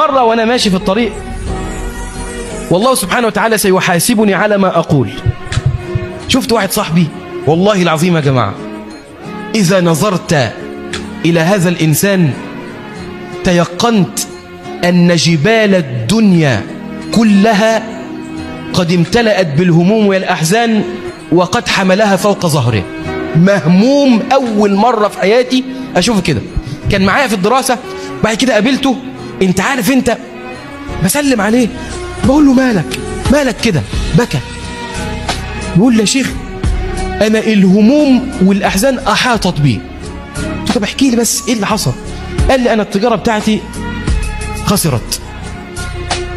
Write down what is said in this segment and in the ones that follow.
مرة وأنا ماشي في الطريق، والله سبحانه وتعالى سيحاسبني على ما أقول. شفت واحد صاحبي، والله العظيم يا جماعة، إذا نظرت إلى هذا الإنسان تيقنت أن جبال الدنيا كلها قد امتلأت بالهموم والأحزان وقد حملها فوق ظهره. مهموم، أول مرة في حياتي أشوفه كده. كان معايا في الدراسة، بعد كده قابلته، انت عارف انت، بسلم عليه بقول له مالك كده؟ بكى. بيقول لي يا شيخ انا الهموم والاحزان احاطت بي. قلت له طب احكي لي بس ايه اللي حصل؟ قال لي انا التجاره بتاعتي خسرت،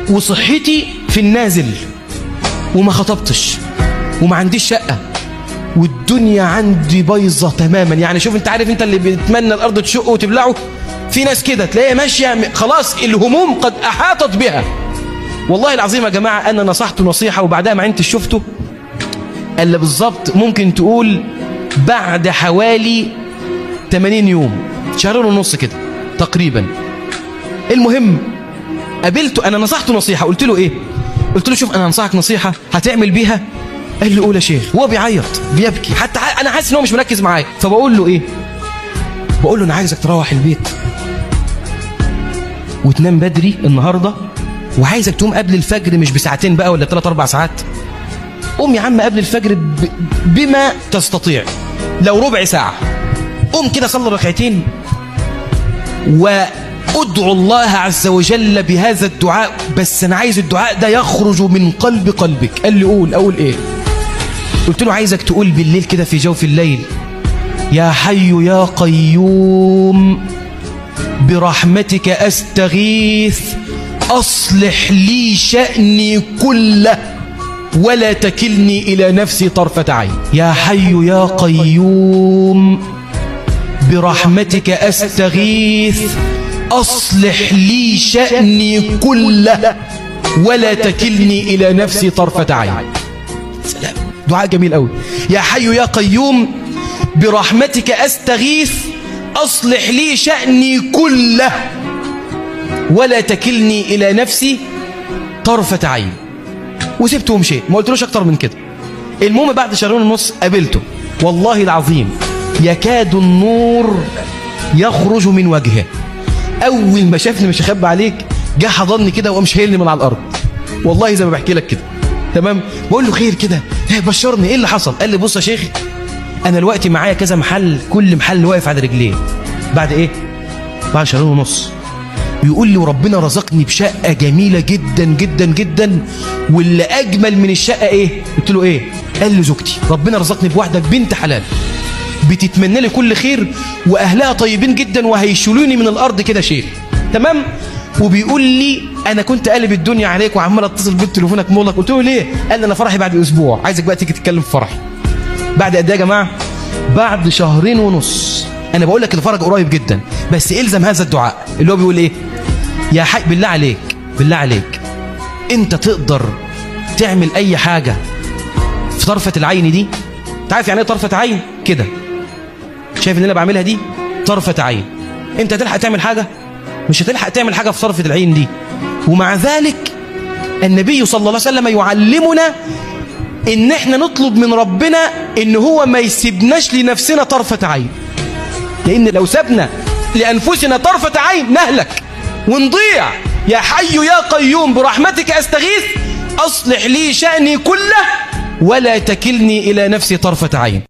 وصحتي في النازل، وما خطبتش، وما عنديش شقه، والدنيا عندي بايظه تماما. يعني شوف، انت عارف انت اللي بيتمنى الارض تشقه وتبلعه، في ناس كده تلاقيها ماشيه خلاص الهموم قد احاطت بها. والله العظيم يا جماعه انا نصحته نصيحه، وبعدها ما عدتش شفته الا بالظبط ممكن تقول بعد حوالي 80 يوم، شهرين ونص كده تقريبا. المهم قابلته، انا نصحته نصيحه، قلت له ايه؟ قلت له شوف انا انصحك نصيحه هتعمل بيها. قال لي قول يا شيخ. هو بيعيط بيبكي، حتى انا حاسس ان هو مش مركز معايا. فبقول له ايه؟ بقول له انا عايزك تروح البيت وتنام بدري النهارده، وعايزك تقوم قبل الفجر، مش بساعتين بقى ولا 3-4 ساعات. قوم يا عم قبل الفجر بما تستطيع، لو ربع ساعه قوم كده صلي ركعتين، وادعو الله عز وجل بهذا الدعاء، بس انا عايز الدعاء ده يخرج من قلبك. قال لي اقول ايه؟ قلت له عايزك تقول بالليل كده في جوف الليل: يا حي يا قيوم برحمتك أستغيث أصلح لي شأني كله ولا تكلني إلى نفسي طرفة عين. يا حي يا قيوم برحمتك أستغيث أصلح لي شأني كله ولا تكلني إلى نفسي طرفة عين. سلام، دعاء جميل قوي. يا حي يا قيوم برحمتك أستغيث أصلح لي شأني كله ولا تكلني إلى نفسي طرفة عين. وسبته ومشيت، ما قلتلوش أكتر من كده. المهم بعد شهرين ونص قابلته، والله العظيم يكاد النور يخرج من وجهه. أول ما شافني مش هخبي عليك، جه حضني كده وقام شايلني من على الأرض، والله زي ما بحكي لك كده. تمام؟ بقول له خير كده، بشرني ايه اللي حصل؟ قال لي بص يا شيخ انا دلوقتي معايا كذا محل، كل محل واقف على رجليه. بعد ايه؟ بعد شهرين ونص. بيقول لي وربنا رزقني بشقه جميله جدا جدا جدا، واللي اجمل من الشقه ايه؟ قلت له ايه؟ قال لي زوجتي، ربنا رزقني بواحده بنت حلال بتتمنى لي كل خير، واهلها طيبين جدا وهيشيلوني من الارض كده شيل. تمام؟ وبيقول لي انا كنت قالب الدنيا عليك وعمال اتصل بيك تليفونك مغلق. قلت له ليه؟ قال لي انا فرحي بعد اسبوع، عايزك بقى تيجي تتكلم في فرحي. بعد قد ايه يا جماعه؟ بعد شهرين ونص. انا بقول لك الفرج قريب جدا، بس الزم هذا الدعاء اللي هو بيقول ايه؟ يا حي بالله عليك انت تقدر تعمل اي حاجه في طرفه العين دي؟ انت عارف يعني ايه طرفه عين؟ كده شايف ان انا بعملها دي طرفه عين. انت تلحق تعمل حاجه؟ مش هتلحق تعمل حاجه في طرفه العين دي. ومع ذلك النبي صلى الله عليه وسلم يعلمنا ان احنا نطلب من ربنا ان هو ما يسيبناش لنفسنا طرفة عين، لان لو سبنا لانفسنا طرفة عين نهلك ونضيع. يا حي يا قيوم برحمتك استغيث اصلح لي شأني كله ولا تكلني الى نفسي طرفة عين.